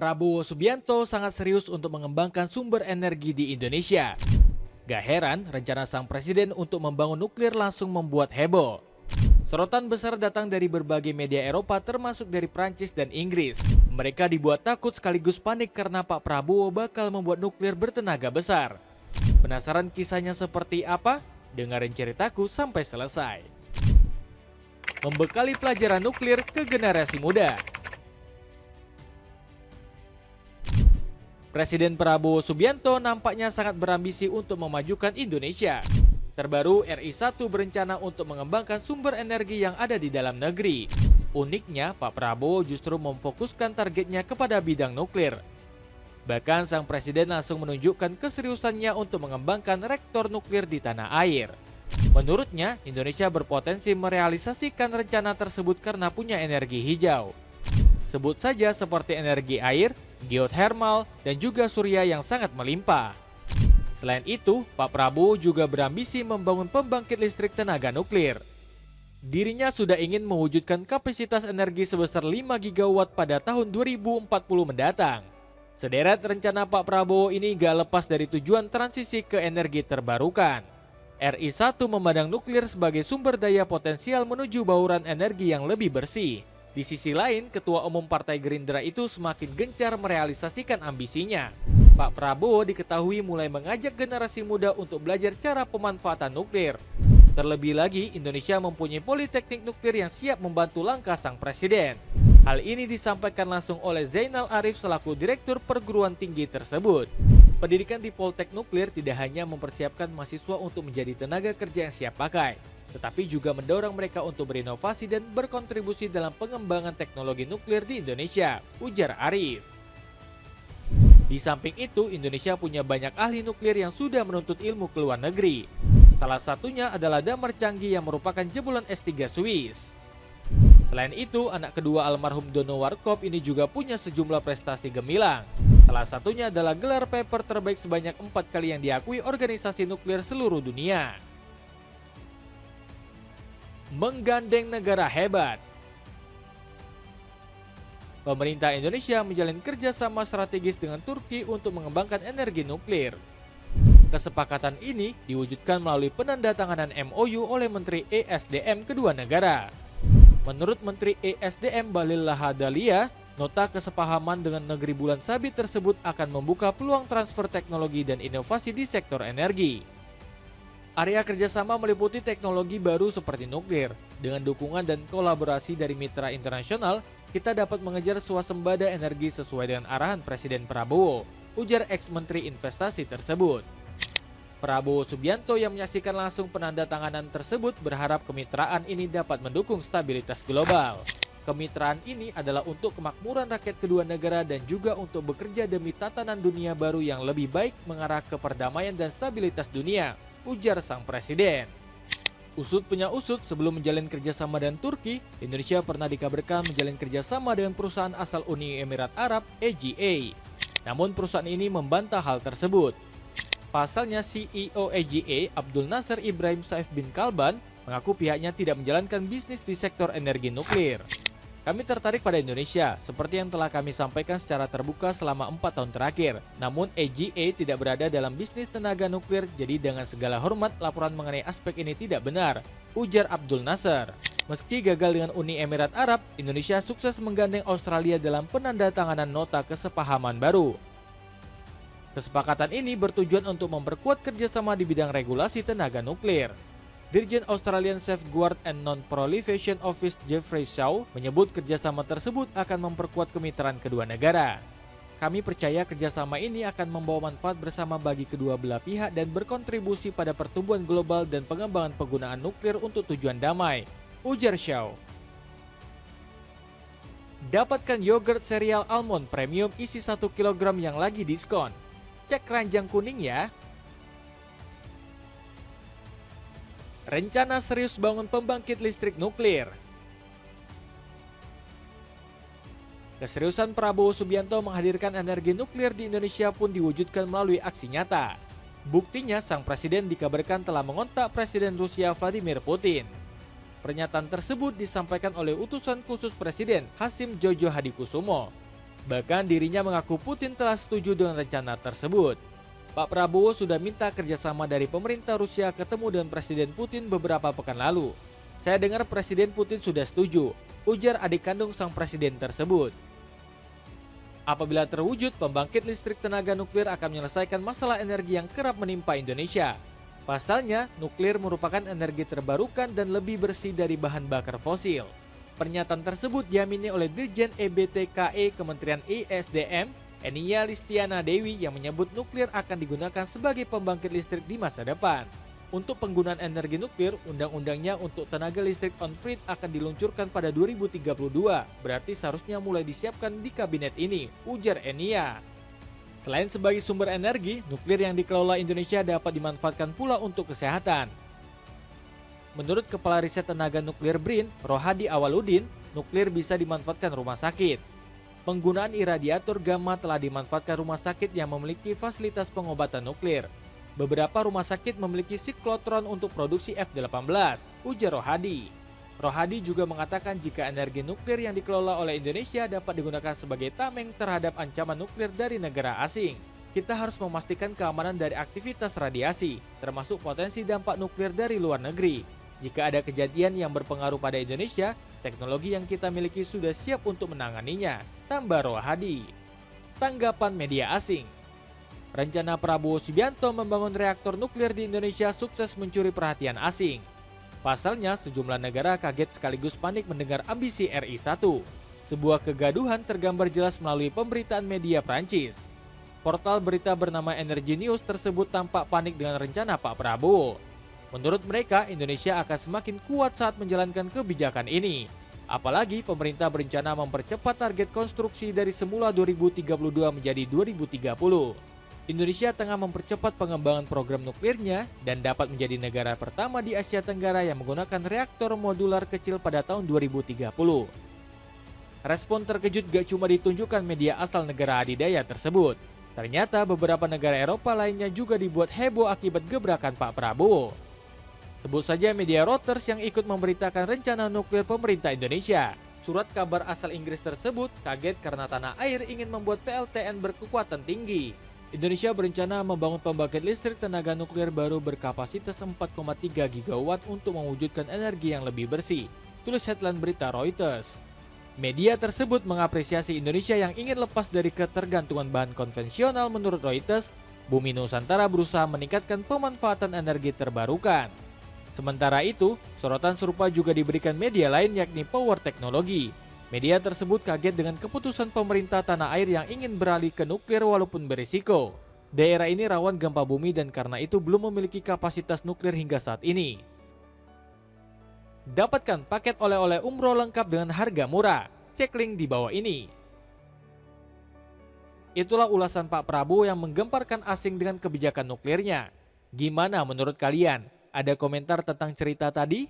Prabowo Subianto sangat serius untuk mengembangkan sumber energi di Indonesia. Gak heran, rencana sang presiden untuk membangun nuklir langsung membuat heboh. Sorotan besar datang dari berbagai media Eropa termasuk dari Prancis dan Inggris. Mereka dibuat takut sekaligus panik karena Pak Prabowo bakal membuat nuklir bertenaga besar. Penasaran kisahnya seperti apa? Dengerin ceritaku sampai selesai. Membekali pelajaran nuklir ke generasi muda. Presiden Prabowo Subianto nampaknya sangat berambisi untuk memajukan Indonesia. Terbaru, RI1 berencana untuk mengembangkan sumber energi yang ada di dalam negeri. Uniknya, Pak Prabowo justru memfokuskan targetnya kepada bidang nuklir. Bahkan sang presiden langsung menunjukkan keseriusannya untuk mengembangkan reaktor nuklir di tanah air. Menurutnya, Indonesia berpotensi merealisasikan rencana tersebut karena punya energi hijau. Sebut saja seperti energi air, geothermal, dan juga surya yang sangat melimpah. Selain itu, Pak Prabowo juga berambisi membangun pembangkit listrik tenaga nuklir. Dirinya sudah ingin mewujudkan kapasitas energi sebesar 5 gigawatt pada tahun 2040 mendatang. Sederet rencana Pak Prabowo ini gak lepas dari tujuan transisi ke energi terbarukan. RI1 memandang nuklir sebagai sumber daya potensial menuju bauran energi yang lebih bersih. Di sisi lain, Ketua Umum Partai Gerindra itu semakin gencar merealisasikan ambisinya. Pak Prabowo diketahui mulai mengajak generasi muda untuk belajar cara pemanfaatan nuklir. Terlebih lagi, Indonesia mempunyai politeknik nuklir yang siap membantu langkah sang presiden. Hal ini disampaikan langsung oleh Zainal Arif selaku Direktur Perguruan Tinggi tersebut. Pendidikan di Poltek Nuklir tidak hanya mempersiapkan mahasiswa untuk menjadi tenaga kerja yang siap pakai, tetapi juga mendorong mereka untuk berinovasi dan berkontribusi dalam pengembangan teknologi nuklir di Indonesia, ujar Arif. Di samping itu, Indonesia punya banyak ahli nuklir yang sudah menuntut ilmu ke luar negeri. Salah satunya adalah Damar Canggih yang merupakan jebolan S3 Swiss. Selain itu, anak kedua almarhum Dono Warkop ini juga punya sejumlah prestasi gemilang. Salah satunya adalah gelar paper terbaik sebanyak 4 kali yang diakui organisasi nuklir seluruh dunia. Menggandeng negara hebat. Pemerintah Indonesia menjalin kerjasama strategis dengan Turki untuk mengembangkan energi nuklir. Kesepakatan ini diwujudkan melalui penandatanganan MOU oleh Menteri ESDM kedua negara. Menurut Menteri ESDM Bahlil Lahadalia, nota kesepahaman dengan negeri bulan sabit tersebut akan membuka peluang transfer teknologi dan inovasi di sektor energi. Area kerjasama meliputi teknologi baru seperti nuklir. Dengan dukungan dan kolaborasi dari mitra internasional, kita dapat mengejar swasembada energi sesuai dengan arahan Presiden Prabowo, ujar ex-menteri investasi tersebut. Prabowo Subianto yang menyaksikan langsung penandatanganan tersebut berharap kemitraan ini dapat mendukung stabilitas global. Kemitraan ini adalah untuk kemakmuran rakyat kedua negara dan juga untuk bekerja demi tatanan dunia baru yang lebih baik mengarah ke perdamaian dan stabilitas dunia, ujar sang presiden. Usut punya usut, sebelum menjalin kerjasama dengan Turki, Indonesia pernah dikabarkan menjalin kerjasama dengan perusahaan asal Uni Emirat Arab, EGA. Namun perusahaan ini membantah hal tersebut. Pasalnya CEO EGA, Abdul Nasser Ibrahim Saif bin Kalban, mengaku pihaknya tidak menjalankan bisnis di sektor energi nuklir. Kami tertarik pada Indonesia, seperti yang telah kami sampaikan secara terbuka selama 4 tahun terakhir. Namun EGA tidak berada dalam bisnis tenaga nuklir, jadi dengan segala hormat laporan mengenai aspek ini tidak benar, ujar Abdul Nasser. Meski gagal dengan Uni Emirat Arab, Indonesia sukses menggandeng Australia dalam penandatanganan nota kesepahaman baru. Kesepakatan ini bertujuan untuk memperkuat kerjasama di bidang regulasi tenaga nuklir. Dirjen Australian Safeguard and Non-Proliferation Office Jeffrey Shaw menyebut kerjasama tersebut akan memperkuat kemitraan kedua negara. Kami percaya kerjasama ini akan membawa manfaat bersama bagi kedua belah pihak dan berkontribusi pada pertumbuhan global dan pengembangan penggunaan nuklir untuk tujuan damai, ujar Shaw. Dapatkan yogurt serial almond premium isi 1 kg yang lagi diskon. Cek keranjang kuning ya. Rencana serius bangun pembangkit listrik nuklir. Keseriusan Prabowo Subianto menghadirkan energi nuklir di Indonesia pun diwujudkan melalui aksi nyata. Buktinya, sang presiden dikabarkan telah mengontak Presiden Rusia Vladimir Putin. Pernyataan tersebut disampaikan oleh utusan khusus Presiden Hasim Jojo Hadikusumo. Bahkan dirinya mengaku Putin telah setuju dengan rencana tersebut. Pak Prabowo sudah minta kerjasama dari pemerintah Rusia ketemu dengan Presiden Putin beberapa pekan lalu. Saya dengar Presiden Putin sudah setuju, ujar adik kandung sang presiden tersebut. Apabila terwujud, pembangkit listrik tenaga nuklir akan menyelesaikan masalah energi yang kerap menimpa Indonesia. Pasalnya, nuklir merupakan energi terbarukan dan lebih bersih dari bahan bakar fosil. Pernyataan tersebut diamini oleh Dirjen EBTKE Kementerian ESDM, Enia Listiana Dewi, yang menyebut nuklir akan digunakan sebagai pembangkit listrik di masa depan. Untuk penggunaan energi nuklir, undang-undangnya untuk tenaga listrik on-grid akan diluncurkan pada 2032, berarti seharusnya mulai disiapkan di kabinet ini, ujar Enia. Selain sebagai sumber energi, nuklir yang dikelola Indonesia dapat dimanfaatkan pula untuk kesehatan. Menurut Kepala Riset Tenaga Nuklir BRIN, Rohadi Awaludin, nuklir bisa dimanfaatkan rumah sakit. Penggunaan iradiator gamma telah dimanfaatkan rumah sakit yang memiliki fasilitas pengobatan nuklir. Beberapa rumah sakit memiliki siklotron untuk produksi F-18, ujar Rohadi. Rohadi juga mengatakan jika energi nuklir yang dikelola oleh Indonesia dapat digunakan sebagai tameng terhadap ancaman nuklir dari negara asing. Kita harus memastikan keamanan dari aktivitas radiasi, termasuk potensi dampak nuklir dari luar negeri. Jika ada kejadian yang berpengaruh pada Indonesia, teknologi yang kita miliki sudah siap untuk menanganinya, tambah Rohadi. Tanggapan media asing. Rencana Prabowo Subianto membangun reaktor nuklir di Indonesia sukses mencuri perhatian asing. Pasalnya, sejumlah negara kaget sekaligus panik mendengar ambisi RI1. Sebuah kegaduhan tergambar jelas melalui pemberitaan media Prancis. Portal berita bernama Energy News tersebut tampak panik dengan rencana Pak Prabowo. Menurut mereka, Indonesia akan semakin kuat saat menjalankan kebijakan ini. Apalagi pemerintah berencana mempercepat target konstruksi dari semula 2032 menjadi 2030. Indonesia tengah mempercepat pengembangan program nuklirnya dan dapat menjadi negara pertama di Asia Tenggara yang menggunakan reaktor modular kecil pada tahun 2030. Respon terkejut gak cuma ditunjukkan media asal negara adidaya tersebut. Ternyata beberapa negara Eropa lainnya juga dibuat heboh akibat gebrakan Pak Prabowo. Sebut saja media Reuters yang ikut memberitakan rencana nuklir pemerintah Indonesia. Surat kabar asal Inggris tersebut kaget karena tanah air ingin membuat PLTN berkekuatan tinggi. Indonesia berencana membangun pembangkit listrik tenaga nuklir baru berkapasitas 4,3 gigawatt untuk mewujudkan energi yang lebih bersih, tulis headline berita Reuters. Media tersebut mengapresiasi Indonesia yang ingin lepas dari ketergantungan bahan konvensional. Menurut Reuters, Bumi Nusantara berusaha meningkatkan pemanfaatan energi terbarukan. Sementara itu, sorotan serupa juga diberikan media lain yakni Power Technology. Media tersebut kaget dengan keputusan pemerintah tanah air yang ingin beralih ke nuklir walaupun berisiko. Daerah ini rawan gempa bumi dan karena itu belum memiliki kapasitas nuklir hingga saat ini. Dapatkan paket oleh-oleh umroh lengkap dengan harga murah. Cek link di bawah ini. Itulah ulasan Pak Prabowo yang menggemparkan asing dengan kebijakan nuklirnya. Gimana menurut kalian? Ada komentar tentang cerita tadi?